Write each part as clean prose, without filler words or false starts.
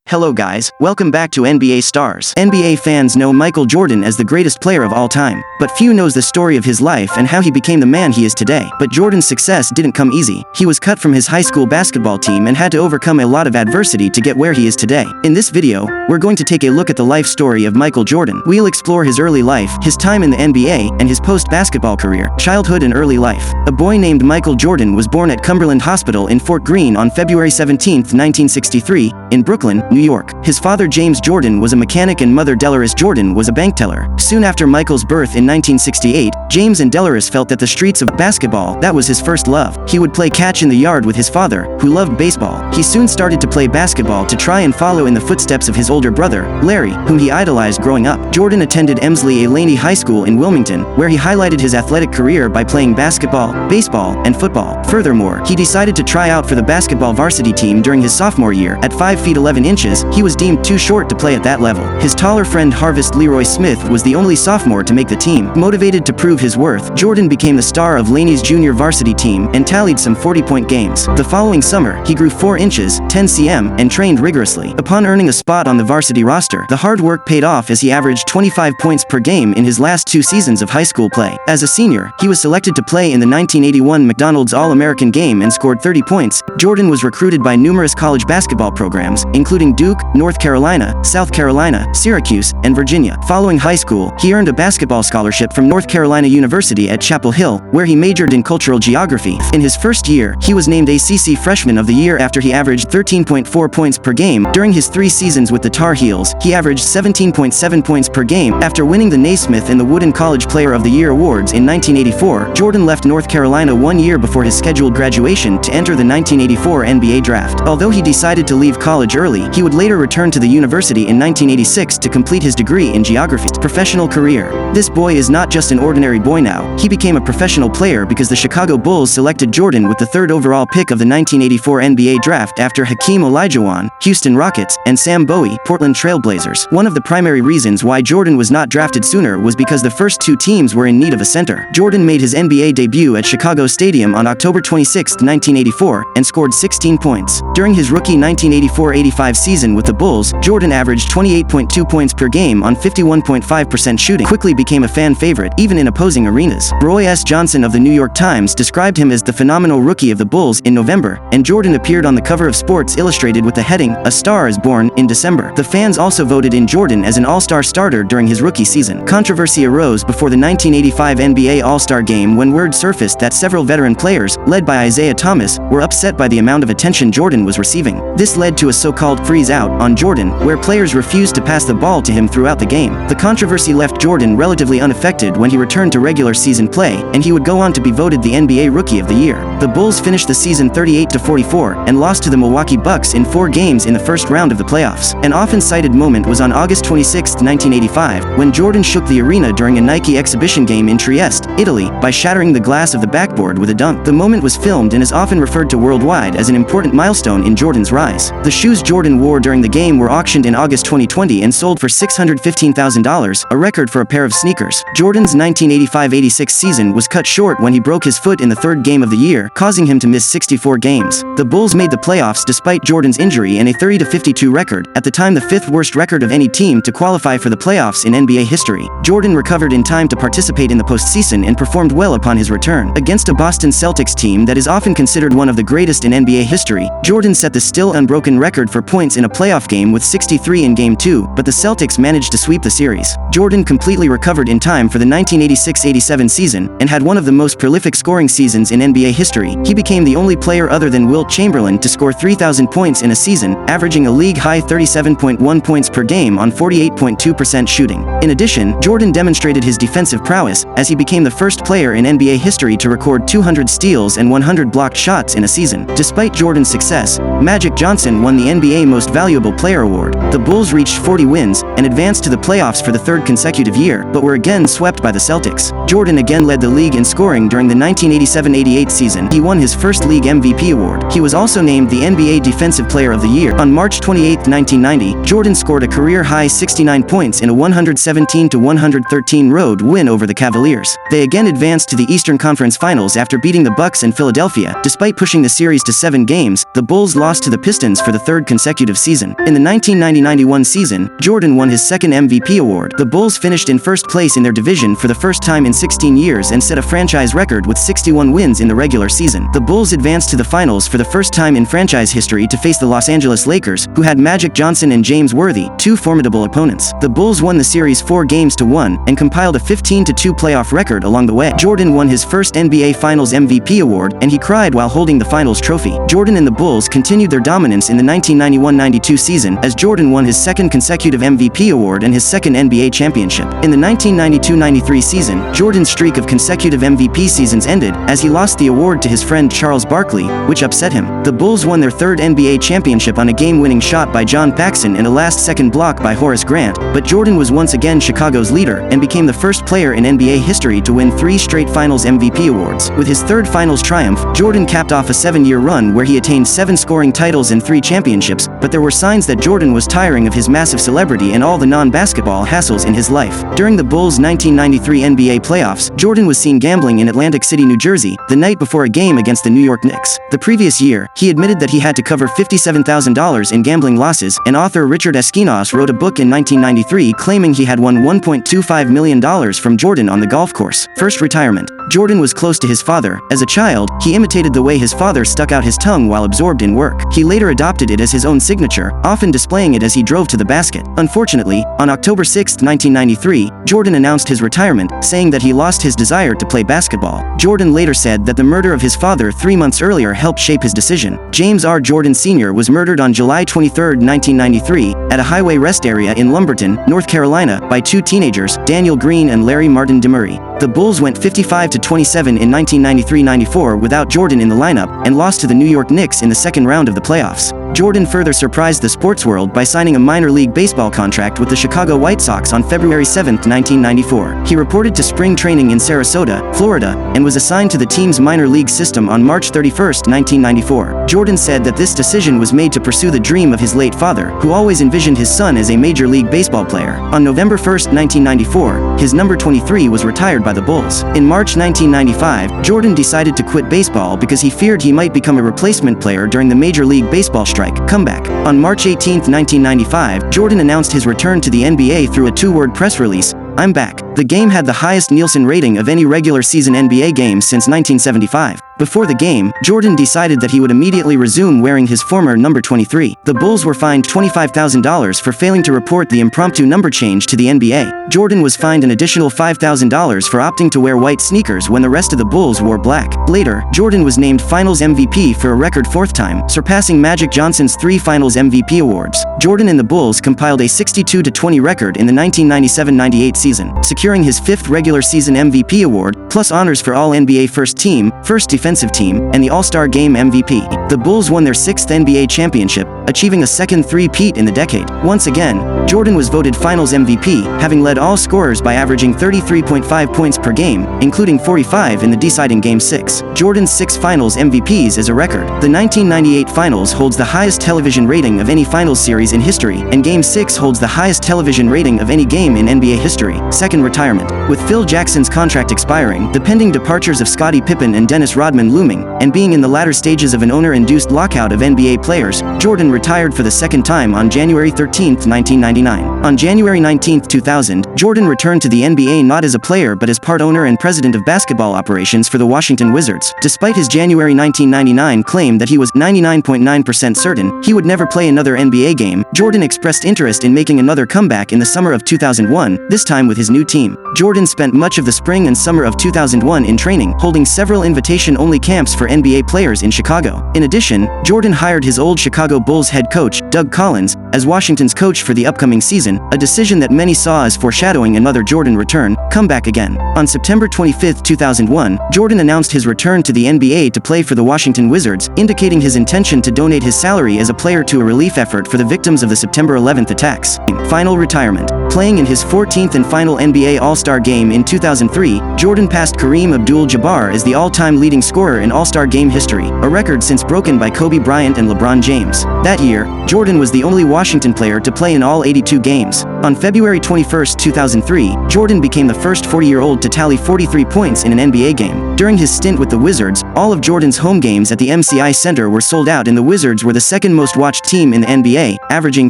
Hello guys, welcome back to NBA Stars. NBA fans know Michael Jordan as the greatest player of all time, but few knows the story of his life and how he became the man he is today. But Jordan's success didn't come easy. He was cut from his high school basketball team and had to overcome a lot of adversity to get where he is today. In this video, we're going to take a look at the life story of Michael Jordan. We'll explore his early life, his time in the NBA, and his post-basketball career, childhood and early life. A boy named Michael Jordan was born at Cumberland Hospital in Fort Greene on February 17, 1963, in Brooklyn, New York. His father James Jordan was a mechanic and mother Delores Jordan was a bank teller. Soon after Michael's birth in 1968, James and Delores felt that the streets of basketball, that was his first love. He would play catch in the yard with his father, who loved baseball. He soon started to play basketball to try and follow in the footsteps of his older brother, Larry, whom he idolized growing up. Jordan attended Emsley A. Laney High School in Wilmington, where he highlighted his athletic career by playing basketball, baseball, and football. Furthermore, he decided to try out for the basketball varsity team during his sophomore year. At 5 feet 11 inches, he was deemed too short to play at that level. His taller friend Harvest Leroy Smith was the only sophomore to make the team. Motivated to prove his worth, Jordan became the star of Laney's junior varsity team and tallied some 40-point games. The following summer, he grew 4 inches, 10 cm, and trained rigorously. Upon earning a spot on the varsity roster, the hard work paid off as he averaged 25 points per game in his last 2 seasons of high school play. As a senior, he was selected to play in the 1981 McDonald's All-American game and scored 30 points. Jordan was recruited by numerous college basketball programs, including Duke, North Carolina, South Carolina, Syracuse, and Virginia. Following high school, he earned a basketball scholarship from North Carolina University at Chapel Hill, where he majored in cultural geography. In his first year, he was named ACC Freshman of the Year after he averaged 13.4 points per game. During his 3 seasons with the Tar Heels, he averaged 17.7 points per game. After winning the Naismith and the Wooden College Player of the Year awards in 1984, Jordan left North Carolina 1 year before his scheduled graduation to enter the 1984 NBA draft. Although he decided to leave college early, he would later return to the university in 1986 to complete his degree in geography. Professional career. This boy is not just an ordinary boy now. He became a professional player because the Chicago Bulls selected Jordan with the 3rd overall pick of the 1984 NBA draft after Hakeem Olajuwon, Houston Rockets, and Sam Bowie, Portland Trail Blazers. One of the primary reasons why Jordan was not drafted sooner was because the first 2 teams were in need of a center. Jordan made his NBA debut at Chicago Stadium on October 26, 1984, and scored 16 points. During his rookie 1984-85 season with the Bulls, Jordan averaged 28.2 points per game on 51.5% shooting, quickly became a fan favorite, even in opposing arenas. Roy S. Johnson of the New York Times described him as the phenomenal rookie of the Bulls in November, and Jordan appeared on the cover of Sports Illustrated with the heading, "A Star is Born," in December. The fans also voted in Jordan as an All-Star starter during his rookie season. Controversy arose before the 1985 NBA All-Star Game when word surfaced that several veteran players, led by Isaiah Thomas, were upset by the amount of attention Jordan was receiving. This led to a so-called freeze out on Jordan, where players refused to pass the ball to him throughout the game. The controversy left Jordan relatively unaffected when he returned to regular season play, and he would go on to be voted the NBA Rookie of the Year. The Bulls finished the season 38-44 and lost to the Milwaukee Bucks in 4 games in the first round of the playoffs. An often cited moment was on August 26, 1985, when Jordan shook the arena during a Nike exhibition game in Trieste, Italy, by shattering the glass of the backboard with a dunk. The moment was filmed and is often referred to worldwide as an important milestone in Jordan's rise. The shoes Jordan wore during the game were auctioned in August 2020 and sold for $615,000, a record for a pair of sneakers. Jordan's 1985-86 season was cut short when he broke his foot in the 3rd game of the year, causing him to miss 64 games. The Bulls made the playoffs despite Jordan's injury and a 30-52 record, at the time the 5th worst record of any team to qualify for the playoffs in NBA history. Jordan recovered in time to participate in the postseason and performed well upon his return. Against a Boston Celtics team that is often considered one of the greatest in NBA history, Jordan set the still unbroken record for points in a playoff game with 63 in Game 2, but the Celtics managed to sweep the series. Jordan completely recovered in time for the 1986-87 season, and had one of the most prolific scoring seasons in NBA history. He became the only player other than Wilt Chamberlain to score 3,000 points in a season, averaging a league-high 37.1 points per game on 48.2% shooting. In addition, Jordan demonstrated his defensive prowess, as he became the first player in NBA history to record 200 steals and 100 blocked shots in a season. Despite Jordan's success, Magic Johnson won the NBA Most Valuable Player award. The Bulls reached 40 wins, and advanced to the playoffs for the 3rd consecutive year, but were again swept by the Celtics. Jordan again led the league in scoring during the 1987-88 season. He won his first league MVP award. He was also named the NBA Defensive Player of the Year. On March 28, 1990, Jordan scored a career-high 69 points in a 117-113 road win over the Cavaliers. They again advanced to the Eastern Conference Finals after beating the Bucks and Philadelphia. Despite pushing the series to 7 games, the Bulls lost lost to the Pistons for the third consecutive season. In the 1990-91 season, Jordan won his second MVP award. The Bulls finished in first place in their division for the first time in 16 years and set a franchise record with 61 wins in the regular season. The Bulls advanced to the finals for the first time in franchise history to face the Los Angeles Lakers, who had Magic Johnson and James Worthy, two formidable opponents. The Bulls won the series 4-1 and compiled a 15-2 playoff record along the way. Jordan won his first NBA Finals MVP award, and he cried while holding the finals trophy. Jordan and the Bulls continued their dominance in the 1991-92 season as Jordan won his second consecutive MVP award and his second NBA championship. In the 1992-93 season, Jordan's streak of consecutive MVP seasons ended as he lost the award to his friend Charles Barkley, which upset him. The Bulls won their third NBA championship on a game-winning shot by John Paxson and a last-second block by Horace Grant, but Jordan was once again Chicago's leader and became the first player in NBA history to win 3 straight Finals MVP awards. With his third Finals triumph, Jordan capped off a 7-year run where he attained 7 scoring titles and 3 championships, but there were signs that Jordan was tiring of his massive celebrity and all the non-basketball hassles in his life. During the Bulls' 1993 NBA playoffs, Jordan was seen gambling in Atlantic City, New Jersey, the night before a game against the New York Knicks. The previous year, he admitted that he had to cover $57,000 in gambling losses, and author Richard Eskinos wrote a book in 1993 claiming he had won $1.25 million from Jordan on the golf course. First retirement. Jordan was close to his father. As a child, he imitated the way his father stuck out his tongue while absorbed in work. He later adopted it as his own signature, often displaying it as he drove to the basket. Unfortunately, on October 6, 1993, Jordan announced his retirement, saying that he lost his desire to play basketball. Jordan later said that the murder of his father 3 months earlier helped shape his decision. James R. Jordan Sr. was murdered on July 23, 1993, at a highway rest area in Lumberton, North Carolina, by 2 teenagers, Daniel Green and Larry Martin DeMurray. The Bulls went 55-27 in 1993-94 without Jordan in the lineup and lost to the New York Knicks in the second round of the playoffs. Jordan further surprised the sports world by signing a minor league baseball contract with the Chicago White Sox on February 7, 1994. He reported to spring training in Sarasota, Florida, and was assigned to the team's minor league system on March 31, 1994. Jordan said that this decision was made to pursue the dream of his late father, who always envisioned his son as a Major League Baseball player. On November 1, 1994, his number 23 was retired by the Bulls. In March 1995, Jordan decided to quit baseball because he feared he might become a replacement player during the Major League Baseball strike. Comeback. On March 18, 1995, Jordan announced his return to the NBA through a 2-word press release: "I'm back." The game had the highest Nielsen rating of any regular season NBA game since 1975. Before the game, Jordan decided that he would immediately resume wearing his former number 23. The Bulls were fined $25,000 for failing to report the impromptu number change to the NBA. Jordan was fined an additional $5,000 for opting to wear white sneakers when the rest of the Bulls wore black. Later, Jordan was named Finals MVP for a record 4th time, surpassing Magic Johnson's 3 Finals MVP awards. Jordan and the Bulls compiled a 62-20 record in the 1997-98 season, securing his 5th regular season MVP award, plus honors for All-NBA First Team, First Defensive Team, and the All-Star Game MVP. The Bulls won their 6th NBA championship, achieving a second three-peat in the decade. Once again, Jordan was voted Finals MVP, having led all scorers by averaging 33.5 points per game, including 45 in the deciding Game 6. Jordan's 6 Finals MVPs is a record. The 1998 Finals holds the highest television rating of any Finals series in history, and Game 6 holds the highest television rating of any game in NBA history. Second retirement. With Phil Jackson's contract expiring, the pending departures of Scottie Pippen and Dennis Rodman looming, and being in the latter stages of an owner-induced lockout of NBA players, Jordan retired for the second time on January 13, 1999. On January 19, 2000, Jordan returned to the NBA not as a player but as part owner and president of basketball operations for the Washington Wizards. Despite his January 1999 claim that he was 99.9% certain he would never play another NBA game, Jordan expressed interest in making another comeback in the summer of 2001, this time with his new team. Jordan spent much of the spring and summer of 2001 in training, holding several invitation-only camps for NBA players in Chicago. In addition, Jordan hired his old Chicago Bulls head coach, Doug Collins, as Washington's coach for the upcoming season, a decision that many saw as foreshadowing another Jordan return, come back again. On September 25, 2001, Jordan announced his return to the NBA to play for the Washington Wizards, indicating his intention to donate his salary as a player to a relief effort for the victims of the September 11 attacks. Final retirement. Playing in his 14th and final NBA All-Star Game in 2003, Jordan passed Kareem Abdul-Jabbar as the all-time leading scorer in All-Star Game history, a record since broken by Kobe Bryant and LeBron James. That year, Jordan was the only Washington player to play in all 82 games. On February 21, 2003, Jordan became the first 40-year-old to tally 43 points in an NBA game. During his stint with the Wizards, all of Jordan's home games at the MCI Center were sold out, and the Wizards were the second most watched team in the NBA, averaging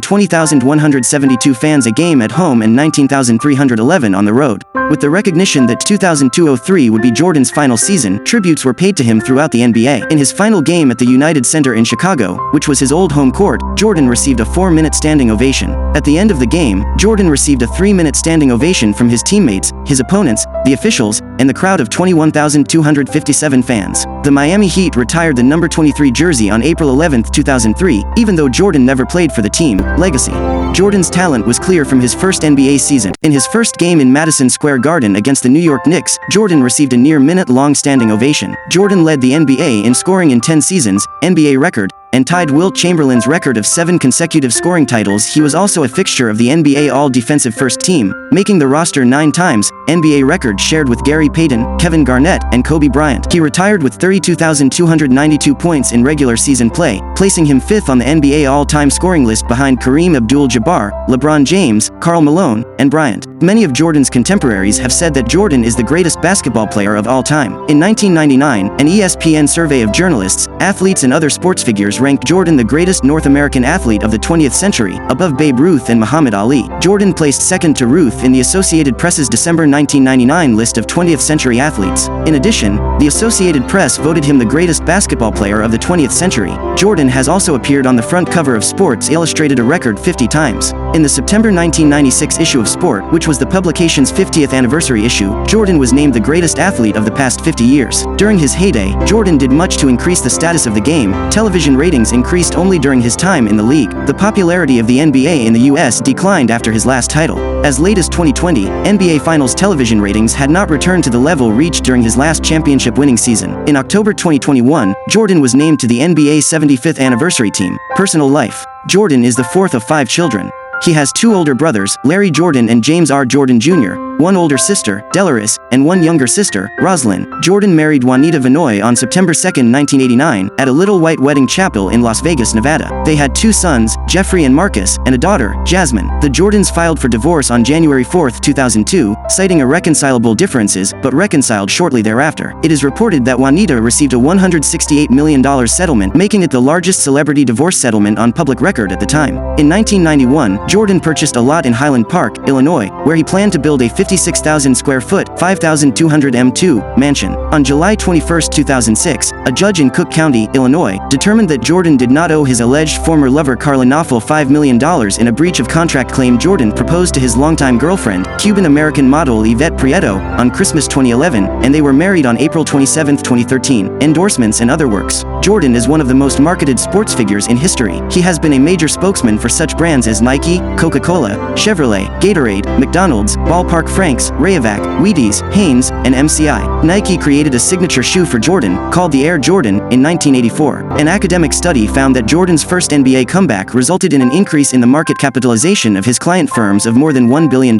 20,172 fans a game at home and 19,311 on the road. With the recognition that 2002-03 would be Jordan's final season, tributes were paid to him throughout the NBA. In his final game at the United Center in Chicago, which was his old home court, Jordan received a 4-minute standing ovation. At the end of the game, Jordan received a 3-minute standing ovation from his teammates, his opponents, the officials, and the crowd of 21,257 fans. The Miami Heat retired the number 23 jersey on April 11, 2003, even though Jordan never played for the team. Legacy. Jordan's talent was clear from his first NBA season. In his first game in Madison Square Garden against the New York Knicks, Jordan received a near-minute-long standing ovation. Jordan led the NBA in scoring in 10 seasons, NBA record, and tied Wilt Chamberlain's record of 7 consecutive scoring titles. He was also a fixture of the NBA All-Defensive First Team, making the roster 9 times, NBA record shared with Gary Payton, Kevin Garnett, and Kobe Bryant. He retired with 32,292 points in regular season play, placing him 5th on the NBA all-time scoring list behind Kareem Abdul-Jabbar, LeBron James, Karl Malone, and Bryant. Many of Jordan's contemporaries have said that Jordan is the greatest basketball player of all time. In 1999, an ESPN survey of journalists, athletes, and other sports figures ranked Jordan the greatest North American athlete of the 20th century, above Babe Ruth and Muhammad Ali. Jordan placed second to Ruth in the Associated Press's December 1999 list of 20th century athletes. In addition, the Associated Press voted him the greatest basketball player of the 20th century. Jordan has also appeared on the front cover of Sports Illustrated a record 50 times. In the September 1996 issue of Sport, which was the publication's 50th anniversary issue, Jordan was named the greatest athlete of the past 50 years. During his heyday, Jordan did much to increase the status of the game. Television ratings increased only during his time in the league. The popularity of the NBA in the US declined after his last title. As late as 2020, NBA Finals television ratings had not returned to the level reached during his last championship-winning season. In October 2021, Jordan was named to the NBA's 75th anniversary team. Personal life. Jordan is the fourth of 5 children. He has 2 older brothers, Larry Jordan and James R. Jordan Jr., 1 older sister, Delaris, and 1 younger sister, Roslyn. Jordan married Juanita Vinoy on September 2, 1989, at a Little White Wedding Chapel in Las Vegas, Nevada. They had 2 sons, Jeffrey and Marcus, and a daughter, Jasmine. The Jordans filed for divorce on January 4, 2002, citing irreconcilable differences, but reconciled shortly thereafter. It is reported that Juanita received a $168 million settlement, making it the largest celebrity divorce settlement on public record at the time. In 1991, Jordan purchased a lot in Highland Park, Illinois, where he planned to build a 56,000 square foot, 5,200 m2 mansion. On July 21, 2006, a judge in Cook County, Illinois, determined that Jordan did not owe his alleged former lover Carla Knopfel $5 million in a breach of contract claim. Jordan proposed to his longtime girlfriend, Cuban-American model Yvette Prieto, on Christmas 2011, and they were married on April 27, 2013. Endorsements and other works. Jordan is one of the most marketed sports figures in history. He has been a major spokesman for such brands as Nike, Coca-Cola, Chevrolet, Gatorade, McDonald's, Ballpark Franks, Rayovac, Wheaties, Hanes, and MCI. Nike created a signature shoe for Jordan, called the Air Jordan, in 1984. An academic study found that Jordan's first NBA comeback resulted in an increase in the market capitalization of his client firms of more than $1 billion.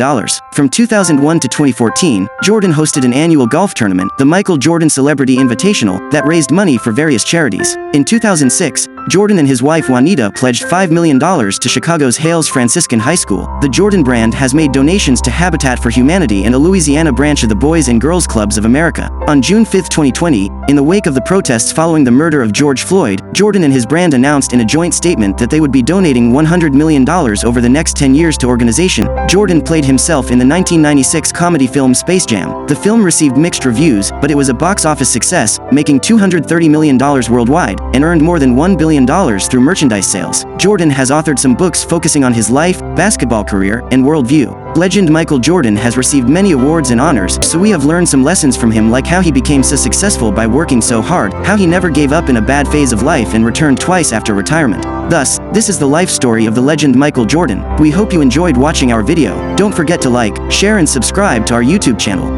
From 2001 to 2014, Jordan hosted an annual golf tournament, the Michael Jordan Celebrity Invitational, that raised money for various charities. In 2006, Jordan and his wife Juanita pledged $5 million to Chicago's Hales Franciscan High School. The Jordan brand has made donations to Habitat for Humanity and a Louisiana branch of the Boys and Girls Clubs of America. On June 5, 2020, in the wake of the protests following the murder of George Floyd, Jordan and his brand announced in a joint statement that they would be donating $100 million over the next 10 years to organization. Jordan played himself in the 1996 comedy film Space Jam. The film received mixed reviews, but it was a box office success, making $230 million worldwide, and earned more than $1 billion through merchandise sales. Jordan has authored some books focusing on his life, basketball career, and worldview. Legend Michael Jordan has received many awards and honors, so we have learned some lessons from him, like how he became so successful by working so hard, how he never gave up in a bad phase of life and returned twice after retirement. Thus, this is the life story of the legend Michael Jordan. We hope you enjoyed watching our video. Don't forget to like, share and subscribe to our YouTube channel.